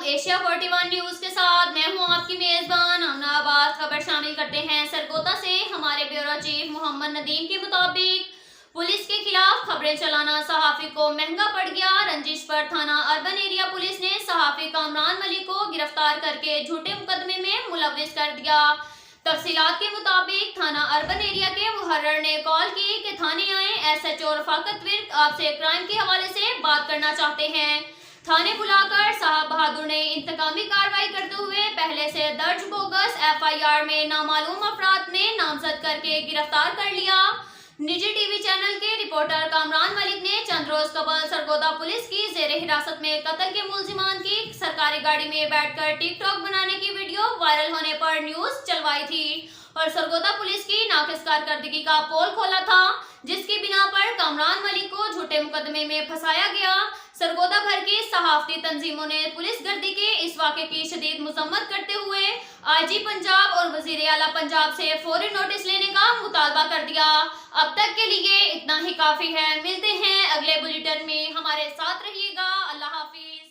Asia 41 news के साथ मैं हूं आपकी मेजबान आमना आबाद। खबर शामिल करते हैं सरगोदा से। हमारे ब्यूरो चीफ मोहम्मद नदीम के मुताबिक पुलिस के खिलाफ खबरें चलाना सहाफी को महंगा पड़ गया। रंजिश पर थाना अर्बन एरिया पुलिस ने सहाफी कामरान मलिक को गिरफ्तार करके झूठे मुकदमे में मुलविस कर दिया। तफसीलात के मुताबिक थाना अर्बन एरिया के मुहर्रर ने कॉल की कि थाने आए, SHO रफाकत विर्क आपसे क्राइम के हवाले से बात करना चाहते हैं। थाने बुलाकर साहब बहादुर ने इंतकामी कार्रवाई करते हुए पहले से दर्ज बोगस FIR में नामालूम अफराद ने नामजद करके गिरफ्तार कर लिया। निजी टीवी चैनल के रिपोर्टर कामरान मलिक ने चंद रोज कबल सरगोदा पुलिस की जेर हिरासत में कत्ल के मुलजिमान की सरकारी गाड़ी में बैठकर टिकटॉक बनाने की वीडियो वायरल होने पर न्यूज चलवाई थी और सरगोदा पुलिस की नाकिस कारकर्दगी का पोल खोला था, जिसकी बिना पर कामरान मलिक को झूठे मुकदमे में फंसाया गया। सरगोदा भर की सहाफती तंजीमों ने पुलिस गर्दी के इस वाक़े की शदीद मजम्मत करते हुए IG पंजाब और वजीर आला पंजाब से फौरी नोटिस लेने का मुतालबा कर दिया। अब तक के लिए इतना ही काफी है। मिलते हैं अगले बुलेटिन में, हमारे साथ रहिएगा। अल्लाह हाफिज।